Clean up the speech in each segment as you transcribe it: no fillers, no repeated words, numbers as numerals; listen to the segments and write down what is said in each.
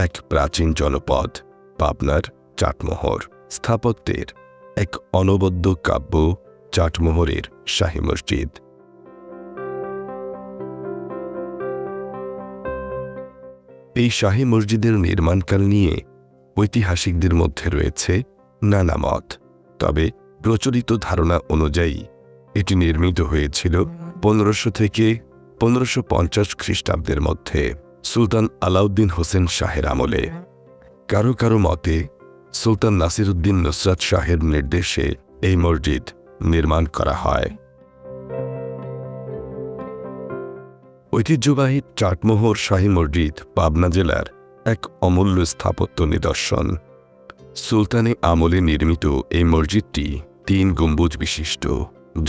এক প্রাচীন জনপদ পাবনার চাটমোহর। স্থাপত্যের এক অনবদ্য কাব্য চাটমোহরের শাহী মসজিদ। এই শাহী মসজিদের নির্মাণকাল নিয়ে ঐতিহাসিকদের মধ্যে রয়েছে নানা মত। তবে প্রচলিত ধারণা অনুযায়ী এটি নির্মিত হয়েছিল 1500 থেকে 1550 খ্রিস্টাব্দের মধ্যে সুলতান আলাউদ্দিন হোসেন শাহের আমলে। কারো কারো মতে সুলতান নাসিরউদ্দিন নুসরাত শাহের নির্দেশে এই মসজিদ নির্মাণ করা হয়। ঐতিহ্যবাহী চাটমোহর শাহী মসজিদ পাবনা জেলার এক অমূল্য স্থাপত্য নিদর্শন। সুলতানি আমলে নির্মিত এই মসজিদটি 3 গম্বুজ বিশিষ্ট,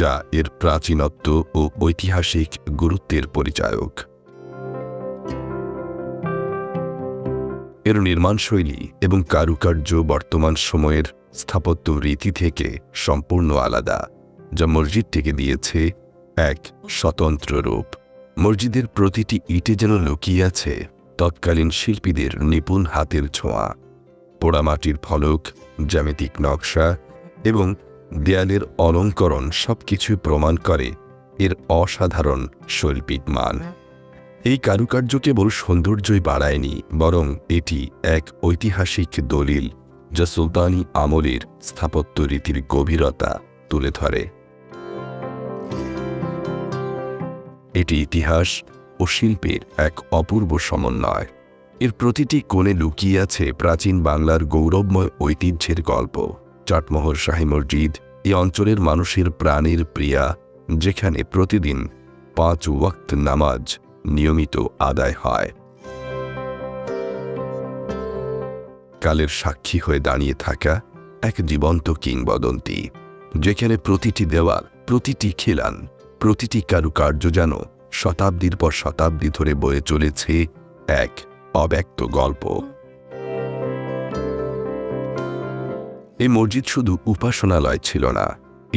যা এর প্রাচীনত্ব ও ঐতিহাসিক গুরুত্বের পরিচায়ক। এর নির্মাণশৈলী এবং কারুকার্য বর্তমান সময়ের স্থাপত্য রীতি থেকে সম্পূর্ণ আলাদা, যা মসজিদটিকে দিয়েছে এক স্বতন্ত্র রূপ। মসজিদের প্রতিটি ইটে যেন লুকিয়ে আছে তৎকালীন শিল্পীদের নিপুণ হাতের ছোঁয়া। পোড়ামাটির ফলক, জ্যামিতিক নকশা এবং দেয়ালের অলঙ্করণ সবকিছুই প্রমাণ করে এর অসাধারণ শৈল্পিক মান। এই কারুকার্য কেবল সৌন্দর্যই বাড়ায়নি, বরং এটি এক ঐতিহাসিক দলিল যা সুলতানি আমলের স্থাপত্য রীতির গভীরতা তুলে ধরে। এটি ইতিহাস ও শিল্পের এক অপূর্ব সমন্বয়। এর প্রতিটি কোণে লুকিয়ে আছে প্রাচীন বাংলার গৌরবময় ঐতিহ্যের গল্প। চাটমোহর শাহী মসজিদ এই অঞ্চলের মানুষের প্রাণের প্রিয়া, যেখানে প্রতিদিন 5 ওয়াক্ত নামাজ নিয়মিত আদায় হয়। কালের সাক্ষী হয়ে দাঁড়িয়ে থাকা এক জীবন্ত কিংবদন্তি, যেখানে প্রতিটি দেওয়াল, প্রতিটি খিলান, প্রতিটি কারুকার্য যেন শতাব্দীর পর শতাব্দী ধরে বয়ে চলেছে এক অব্যক্ত গল্প। এই মসজিদ শুধু উপাসনালয় ছিল না,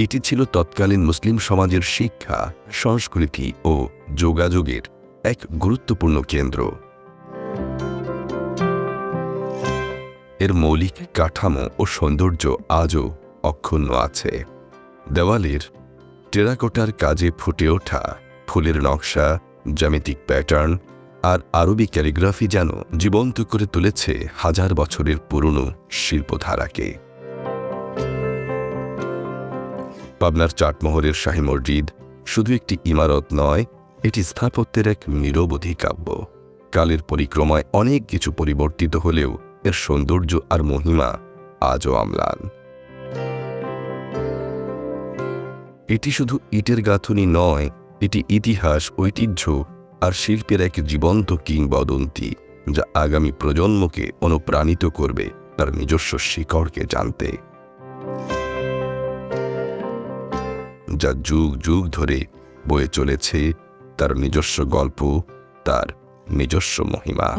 এটি ছিল তৎকালীন মুসলিম সমাজের শিক্ষা, সংস্কৃতি ও যোগাযোগের এক গুরুত্বপূর্ণ কেন্দ্র। এর মৌলিক কাঠামো ও সৌন্দর্য আজও অক্ষুণ্ণ আছে। দেওয়ালের টেরাকোটার কাজে ফুটে ওঠা ফুলের নকশা, জ্যামিতিক প্যাটার্ন আর আরবি ক্যালিগ্রাফি যেন জীবন্ত করে তুলেছে হাজার বছরের পুরনো শিল্পধারাকে। পাবনার চাটমোহরের শাহী মসজিদ শুধু একটি ইমারত নয়, এটি স্থাপত্যের এক নিরবধি কাব্য। কালের পরিক্রমায় অনেক কিছু পরিবর্তিত হলেও এর সৌন্দর্য আর মহিমা আজও অম্লান। এটি শুধু ইটের গাঁথুনি নয়, এটি ইতিহাস, ঐতিহ্য আর শিল্পের এক জীবন্ত কিংবদন্তি, যা আগামী প্রজন্মকে অনুপ্রাণিত করবে তার নিজস্ব শিকড়কে জানতে, যা যুগ যুগ ধরে বয়ে চলেছে তার নিজস্ব গল্প, তার নিজস্ব মহিমা।